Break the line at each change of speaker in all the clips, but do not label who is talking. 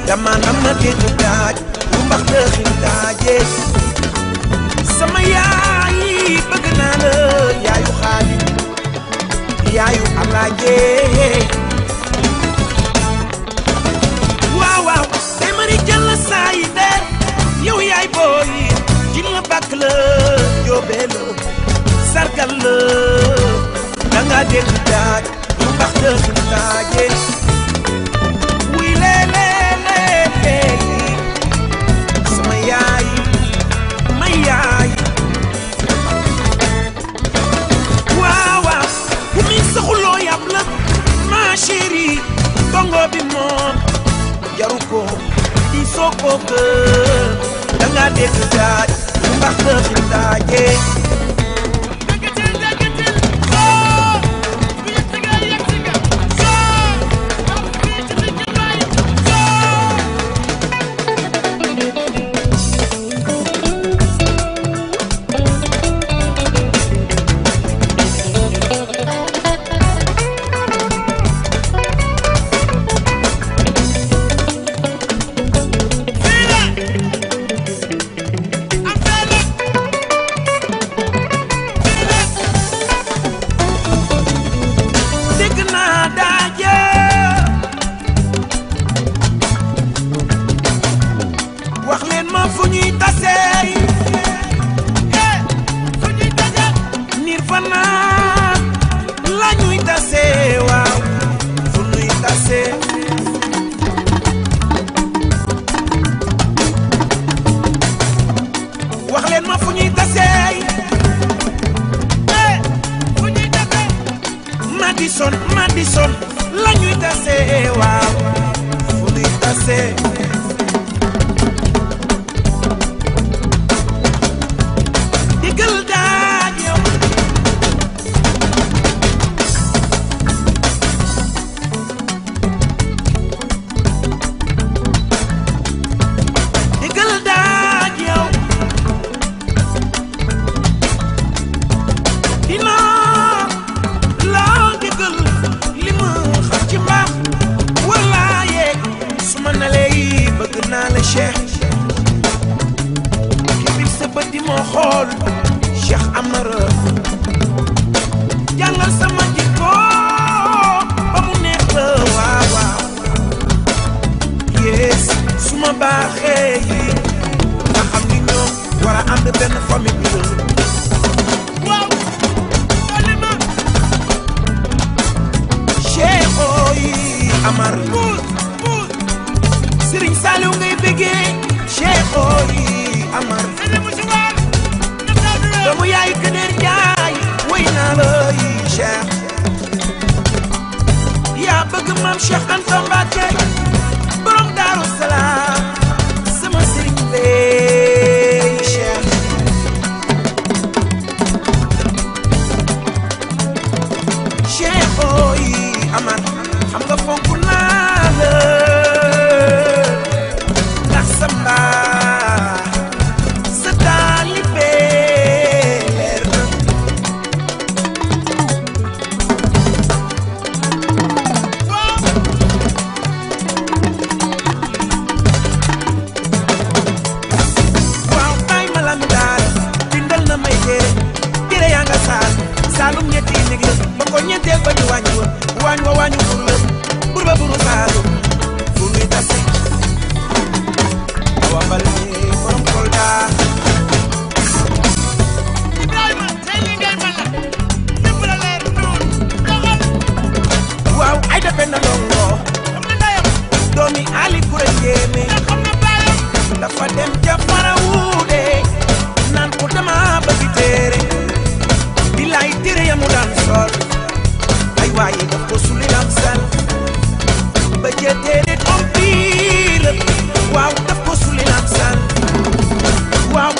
dama nama dégg daaj bu mbax dëxin daaje sama yaay bëgg naa la yaayu Xaadim yaayu Alaaje waaw waaw tey mari jël saa yi de yow yaay booy ji la bàkk la jóobee la sargal la danga dégg daaj bu mbax dëxin daaje wuy leeleele sama yaay may yaay waaw waaw bu mi saxuloo yàpp la ma chérie bongo bi moom jaru ko di soo ko kër danga dégg daaj bu mbax dëxin daaje NIRVANA la ñuy tase waaw fu ñuy tase wax leen ma fu ñuy tase fu ñuy tase Madison la ñuy tase waaw fu ñuy tase Cheikh Amara jàngal sama jikko ba mu neex la waaw waaw yes su ma baaxee yi nga xam ni ñoom war a ànd benn famille bi waaw alima Cheikh yi Amar Serigne Saliou ngay bëggee Cheikh yi Amar doomu yaay Këneer Njaay way naa la yi Cheikh yaa bëgg maam Cheikh Anta Mbacke borom Daaru Salaam sama sëriñ bee Cheikh Cheikh yi Amar xam nga fonk naa la ndax samba Salum ñetti nig la ba ko ñetteel ba ñu wàññi woon waañ wa wàññu bur ba buru Salum fu nuy tase awa bal ni borom Kolda Ibrahima tey li ngay mën la ñëpp la leer noonu doxal waaw ay da benn ndongo xam na ndayam doomi Ali Kure Njéeme xam na baayam dafa dem ca Farawuude naan ko dama bëgg téere bilaay téere ya mu daan sol ay waaye daf ko suli lam sal ba jël téere compile waaw daf ko suli lam sal waaw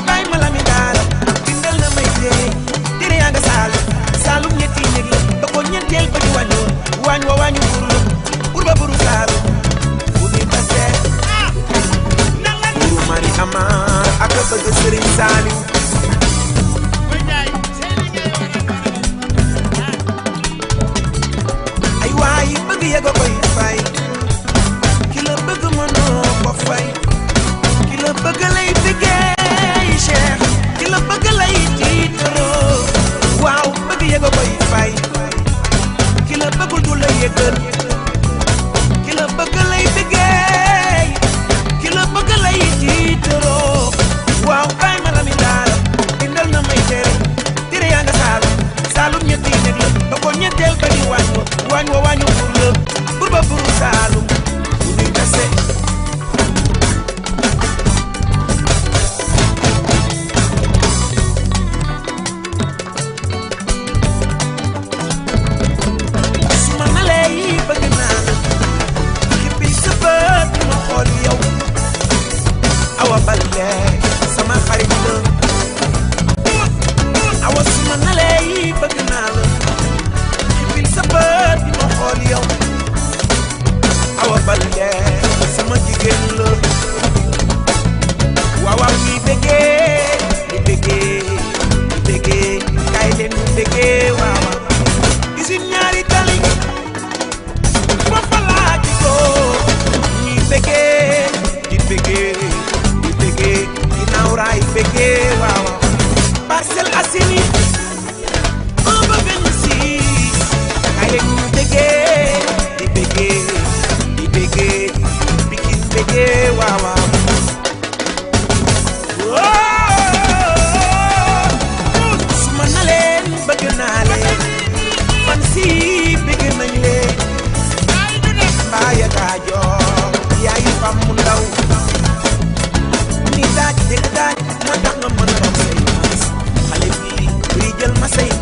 say